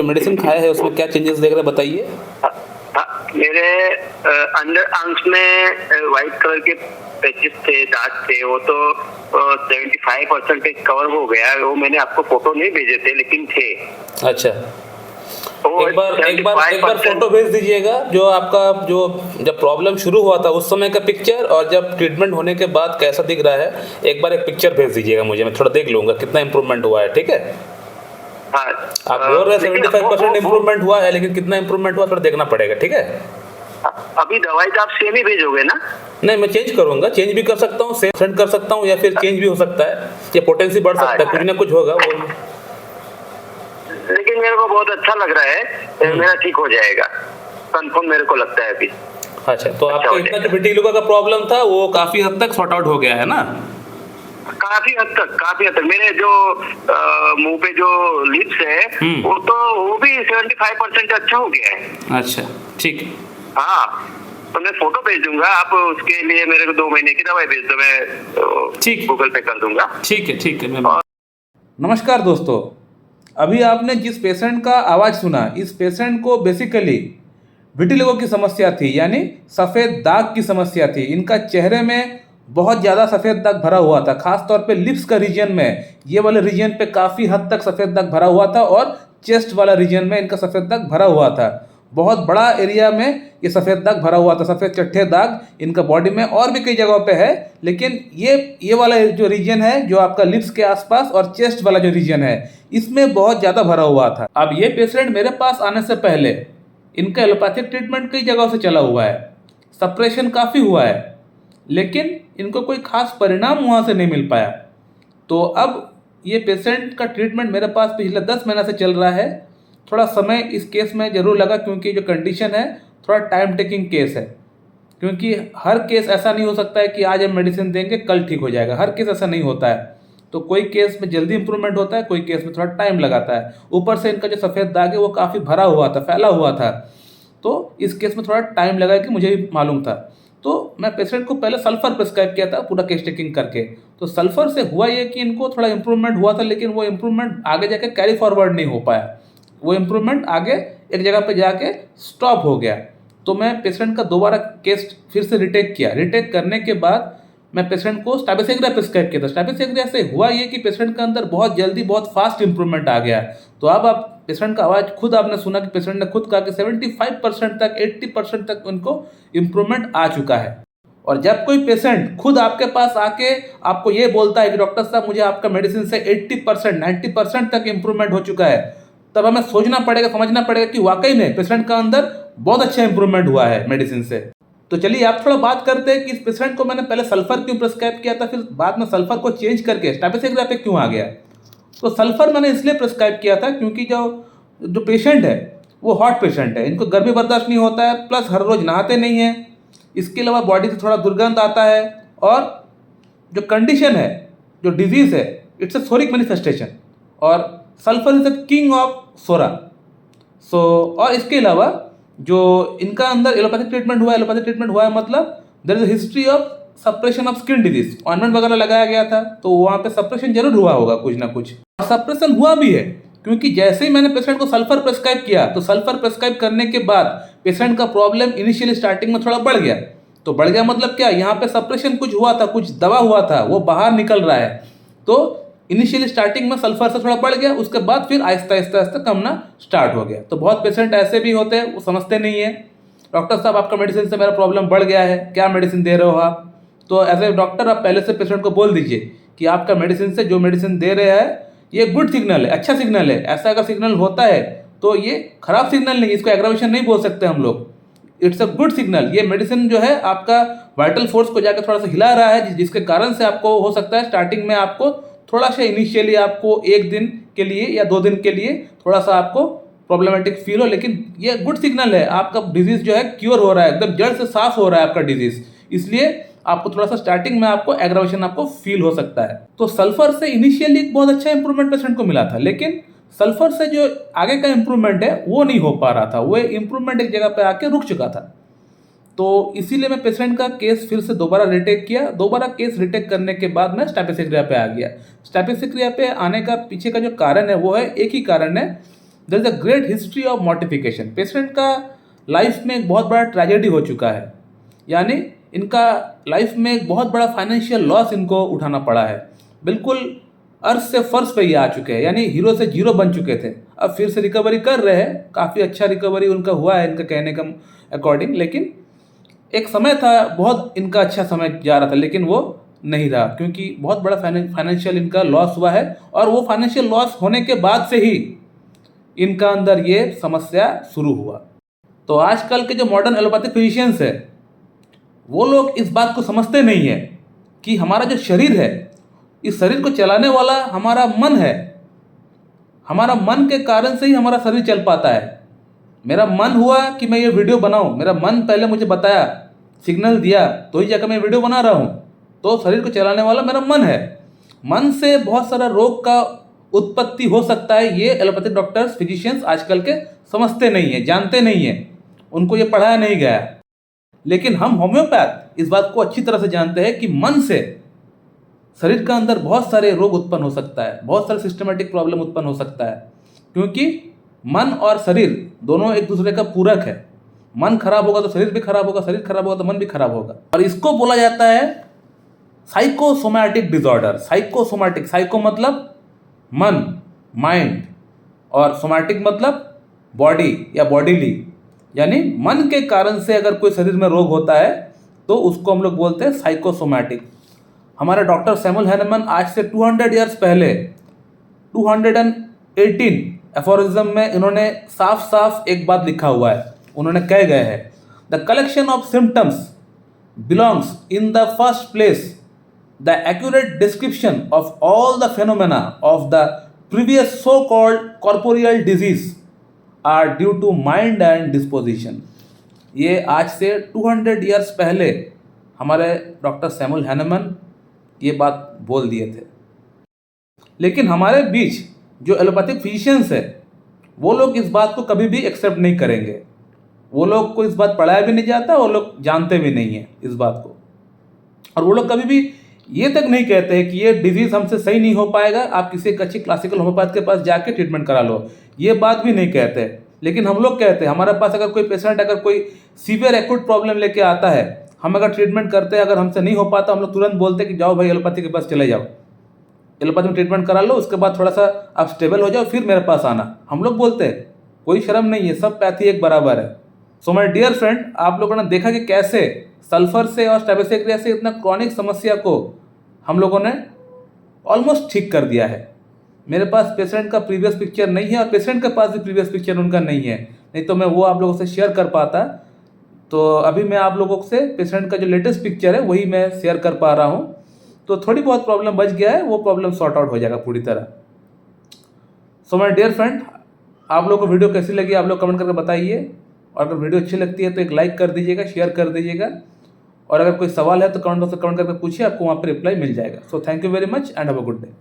Medicine खाया है उसमें क्या चेंजेस देख रहे हैं बताइए। मेरे अंडर आर्म्स में व्हाइट कलर के पैचेस थे, दाग थे, वो तो 75% कवर हो गया। वो मैंने आपको फोटो नहीं भेजे थे लेकिन थे। अच्छा, एक बार फोटो भेज दीजिएगा जो आपका जो जब प्रॉब्लम शुरू हुआ था उस समय का पिक्चर और जब ट्रीटमेंट होने के बाद कैसा दिख रहा है। एक बार एक पिक्चर भेज दीजिएगा मुझे, मैं थोड़ा देख लूँगा कितना इम्प्रूवमेंट हुआ है। ठीक है, हाँ, आप बोल रहे हैं 75% इम्प्रूवमेंट हुआ है, लेकिन कितना इम्प्रूवमेंट हुआ थोड़ा देखना पड़ेगा। ठीक है, अभी दवाई तो आप सेम ही भेजोगे ना? नहीं, मैं चेंज करूंगा, चेंज भी कर सकता हूँ, सेंड कर सकता हूँ, या फिर चेंज भी हो सकता है, या पोटेंसी बढ़ सकता है, कुछ ना कुछ होगा वो। लेकिन मेरे को बहुत अच्छा लग रहा है, मेरा ठीक हो जाएगा कंफर्म, मेरे को लगता है अभी। अच्छा, तो आपका इतना जो विटिलिगो का प्रॉब्लम था वो काफी हद तक सॉर्ट आउट हो गया है ना? काफी हद तक मेरे जो मुंह पे जो लिप्स है वो भी 75% अच्छा हो गया है। अच्छा, ठीक। हाँ, तो मैं फोटो भेज दूंगा, आप उसके लिए मेरे को 2 महीने की दवाई भेज दो, मैं ठीक गूगल पे कर दूंगा। ठीक है मैं नमस्कार दोस्तों, अभी आपने जिस पेशेंट का आवाज़ सुना, इस पेशेंट को बेसिकली विटिलिगो की समस्या थी, यानी सफ़ेद दाग की समस्या थी। इनका चेहरे में बहुत ज़्यादा सफ़ेद दाग भरा हुआ था, खास तौर पे लिप्स का रीजन में, ये वाले रीजन पे काफ़ी हद तक सफ़ेद दाग भरा हुआ था, और चेस्ट वाला रीजन में इनका सफ़ेद दाग भरा हुआ था। बहुत बड़ा एरिया में ये सफ़ेद दाग भरा हुआ था, सफ़ेद चट्टे दाग इनका बॉडी में और भी कई जगहों पे है, लेकिन ये वाला जो रीजन है, जो आपका लिप्स के आसपास और चेस्ट वाला जो रीजन है, इसमें बहुत ज़्यादा भरा हुआ था। अब ये पेशेंट मेरे पास आने से पहले इनका एलोपैथिक ट्रीटमेंट कई जगहों से चला हुआ है, सप्रेशन काफ़ी हुआ है, लेकिन इनको कोई खास परिणाम वहाँ से नहीं मिल पाया। तो अब ये पेशेंट का ट्रीटमेंट मेरे पास पिछले 10 महीना से चल रहा है। थोड़ा समय इस केस में ज़रूर लगा, क्योंकि जो कंडीशन है थोड़ा टाइम टेकिंग केस है, क्योंकि हर केस ऐसा नहीं हो सकता है कि आज हम मेडिसिन देंगे कल ठीक हो जाएगा, हर केस ऐसा नहीं होता है। तो कोई केस में जल्दी इंप्रूवमेंट होता है, कोई केस में थोड़ा टाइम लगाता है। ऊपर से इनका जो सफ़ेद दाग है वो काफ़ी भरा हुआ था, फैला हुआ था, तो इस केस में थोड़ा टाइम लगा कि मुझे भी मालूम था। तो मैं पेशेंट को पहले सल्फ़र प्रिस्क्राइब किया था पूरा केस टेकिंग करके। तो सल्फ़र से हुआ ये कि इनको थोड़ा इंप्रूवमेंट हुआ था, लेकिन वो इंप्रूवमेंट आगे जाके कैरी फॉरवर्ड नहीं हो पाया, वो इम्प्रूवमेंट आगे एक जगह पे जाके स्टॉप हो गया। तो मैं पेशेंट का दोबारा केस फिर से रिटेक किया। रिटेक करने के बाद मैं पेशेंट को स्टैबिसेग्रिया प्रिस्क्राइब किया था। स्टैबिसेग्रिया से हुआ ये कि पेशेंट के अंदर बहुत जल्दी बहुत फास्ट इंप्रूवमेंट आ गया। तो अब आप पेशेंट का आवाज़ खुद आपने सुना कि पेशेंट ने खुद कहा कि 75% तक 80% तक उनको इम्प्रूवमेंट आ चुका है। और जब कोई पेशेंट खुद आपके पास आके आपको ये बोलता है कि डॉक्टर साहब मुझे आपका मेडिसिन से 80% 90% तक इम्प्रूवमेंट हो चुका है, तब हमें सोचना पड़ेगा, समझना पड़ेगा कि वाकई में पेशेंट का अंदर बहुत अच्छा इंप्रूवमेंट हुआ है मेडिसिन से। तो चलिए आप थोड़ा बात करते हैं कि इस पेशेंट को मैंने पहले सल्फर क्यों प्रिस्क्राइब किया था, फिर बाद में सल्फर को चेंज करके स्टैबिसेग्रिया पे क्यों आ गया। तो सल्फर मैंने इसलिए प्रिस्क्राइब किया था क्योंकि जो पेशेंट है वो हॉट पेशेंट है, इनको गर्मी बर्दाश्त नहीं होता है, प्लस हर रोज़ नहाते नहीं हैं, इसके अलावा बॉडी से थोड़ा दुर्गंध आता है, और जो कंडीशन है, जो डिजीज़ है, इट्स अ सोरिक मैनिफेस्टेशन, और sulphur is the king of psora. और इसके अलावा जो इनका अंदर एलोपैथिक ट्रीटमेंट हुआ है मतलब there is history of suppression of skin disease, ointment वगैरह लगाया गया था, तो वहाँ पे सप्रेशन जरूर हुआ होगा कुछ ना कुछ, और सप्रेशन हुआ भी है, क्योंकि जैसे ही मैंने पेशेंट को सल्फर प्रिस्क्राइब किया, तो सल्फर प्रिस्क्राइब करने के बाद पेशेंट का प्रॉब्लम इनिशियली स्टार्टिंग में थोड़ा बढ़ गया। तो बढ़ गया मतलब क्या, यहाँ पे सप्रेशन कुछ हुआ था, कुछ दबा हुआ था, वो बाहर निकल रहा है। तो इनिशियली स्टार्टिंग में सल्फर से थोड़ा बढ़ गया, उसके बाद फिर आहिस्ता आहिस्ता कमना स्टार्ट हो गया। तो बहुत पेशेंट ऐसे भी होते हैं, वो समझते नहीं है, डॉक्टर साहब आपका मेडिसिन से मेरा प्रॉब्लम बढ़ गया है, क्या मेडिसिन दे रहे हो आप। तो एज ए डॉक्टर आप पहले से पेशेंट को बोल दीजिए कि आपका मेडिसिन से जो मेडिसिन दे रहे हैं ये गुड सिग्नल है, अच्छा सिग्नल है। ऐसा अगर सिग्नल होता है तो ये खराब सिग्नल नहीं, इसको एग्रावेशन नहीं बोल सकते हम लोग, इट्स अ गुड सिग्नल। ये मेडिसिन जो है आपका वाइटल फोर्स को जाकर थोड़ा सा हिला रहा है, जिसके कारण से आपको हो सकता है स्टार्टिंग में आपको थोड़ा सा इनिशियली आपको 1 दिन के लिए या 2 दिन के लिए थोड़ा सा आपको प्रॉब्लमेटिक फील हो, लेकिन ये गुड सिग्नल है, आपका डिजीज़ जो है क्योर हो रहा है, एकदम जड़ से साफ हो रहा है आपका डिजीज़। इसलिए आपको थोड़ा सा स्टार्टिंग में आपको एग्रावेशन आपको फील हो सकता है। तो सल्फर से इनिशियली बहुत अच्छा इंप्रूवमेंट पेशेंट को मिला था, लेकिन सल्फर से जो आगे का इंप्रूवमेंट है वो नहीं हो पा रहा था, वो इंप्रूवमेंट एक जगह पे आके रुक चुका था। तो इसीलिए मैं पेशेंट का केस फिर से दोबारा रिटेक किया। दोबारा केस रिटेक करने के बाद मैं स्टैबिसेग्रिया पे आ गया। स्टैबिसेग्रिया पे आने का पीछे का जो कारण है वो है, एक ही कारण है, there is a great history of mortification. Patient का लाइफ में एक बहुत बड़ा ट्रेजेडी हो चुका है, यानी इनका लाइफ में एक बहुत बड़ा फाइनेंशियल लॉस इनको उठाना पड़ा है। बिल्कुल अर्थ से फर्श पे ये आ चुके हैं, यानी हीरो से जीरो बन चुके थे। अब फिर से रिकवरी कर रहे हैं, काफ़ी अच्छा रिकवरी उनका हुआ है इनका कहने का अकॉर्डिंग। लेकिन एक समय था, बहुत इनका अच्छा समय जा रहा था, लेकिन वो नहीं रहा, क्योंकि बहुत बड़ा फाइनेंशियल इनका लॉस हुआ है। और वो फाइनेंशियल लॉस होने के बाद से ही इनका अंदर ये समस्या शुरू हुआ। तो आजकल के जो मॉडर्न एलोपैथिक फिजिशियंस है, वो लोग इस बात को समझते नहीं है कि हमारा जो शरीर है, इस शरीर को चलाने वाला हमारा मन है। हमारा मन के कारण से ही हमारा शरीर चल पाता है। मेरा मन हुआ कि मैं ये वीडियो बनाऊं, मेरा मन पहले मुझे बताया, सिग्नल दिया, तो ही जाकर मैं वीडियो बना रहा हूं। तो शरीर को चलाने वाला मेरा मन है। मन से बहुत सारा रोग का उत्पत्ति हो सकता है। ये एलोपैथिक डॉक्टर्स, फिजिशियंस आजकल के समझते नहीं है, जानते नहीं है, उनको ये पढ़ाया नहीं गया। लेकिन हम होम्योपैथ इस बात को अच्छी तरह से जानते हैं कि मन से शरीर का अंदर बहुत सारे रोग उत्पन्न हो सकता है, बहुत सारे सिस्टमेटिक प्रॉब्लम उत्पन्न हो सकता है, क्योंकि मन और शरीर दोनों एक दूसरे का पूरक है। मन खराब होगा तो शरीर भी खराब होगा, शरीर खराब होगा तो मन भी खराब होगा। और इसको बोला जाता है साइकोसोमैटिक डिसऑर्डर। साइकोसोमैटिक, साइको मतलब मन, माइंड, और सोमैटिक मतलब बॉडी या बॉडीली, यानी मन के कारण से अगर कोई शरीर में रोग होता है तो उसको हम लोग बोलते हैं साइकोसोमैटिक। हमारे डॉक्टर सैमुअल हैनेमन आज से 200 ईयर्स पहले 218 एफोरिज्म में इन्होंने साफ साफ एक बात लिखा हुआ है। उन्होंने कह गए हैं, the collection of symptoms belongs in the first place the accurate description of all the phenomena of the previous so called corporeal disease are due to mind and disposition. ये आज से 200 ईयर्स पहले हमारे डॉक्टर सैमुअल हैनेमन ये बात बोल दिए थे। लेकिन हमारे बीच जो एलोपैथिक फिजिशियंस है, वो लोग इस बात को कभी भी एक्सेप्ट नहीं करेंगे। वो लोग को इस बात पढ़ाया भी नहीं जाता, वो लोग जानते भी नहीं हैं इस बात को। और वो लोग कभी भी ये तक नहीं कहते हैं कि ये डिजीज़ हमसे सही नहीं हो पाएगा, आप किसी एक अच्छी क्लासिकल होम्योपैथ के पास जाके ट्रीटमेंट करा लो, ये बात भी नहीं कहते। लेकिन हम लोग कहते हैं, हमारे पास अगर कोई पेशेंट अगर कोई सीवियर एक्यूट प्रॉब्लम लेके आता है, हम अगर ट्रीटमेंट करते हैं, अगर हमसे नहीं हो पाता, हम लोग तुरंत बोलते हैं कि जाओ भाई एलोपैथी के पास चले जाओ, एलोपैथी में ट्रीटमेंट करा लो, उसके बाद थोड़ा सा आप स्टेबल हो जाओ, फिर मेरे पास आना। हम लोग बोलते हैं, कोई शर्म नहीं है, सब पैथी एक बराबर है। सो माय डियर फ्रेंड, आप लोगों ने देखा कि कैसे सल्फर से और स्ट्रेबेसिक्रिया से इतना क्रॉनिक समस्या को हम लोगों ने ऑलमोस्ट ठीक कर दिया है। मेरे पास पेशेंट का प्रीवियस पिक्चर नहीं है और पेशेंट के पास भी प्रीवियस पिक्चर उनका नहीं है, नहीं तो मैं वो आप लोगों से शेयर कर पाता। तो अभी मैं आप लोगों से पेशेंट का जो लेटेस्ट पिक्चर है वही मैं शेयर कर पा रहा हूँ। तो थोड़ी बहुत प्रॉब्लम बच गया है, वो प्रॉब्लम सॉर्ट आउट हो जाएगा पूरी तरह। सो माय डियर फ्रेंड, आप लोगों को वीडियो कैसी लगी आप लोग कमेंट करके बताइए। और अगर वीडियो अच्छी लगती है तो एक लाइक कर दीजिएगा, शेयर कर दीजिएगा। और अगर कोई सवाल है तो कमेंट बॉक्स में कमेंट करके पूछिए, आपको वहाँ पर रिप्लाई मिल जाएगा। So thank you very much and have a good day.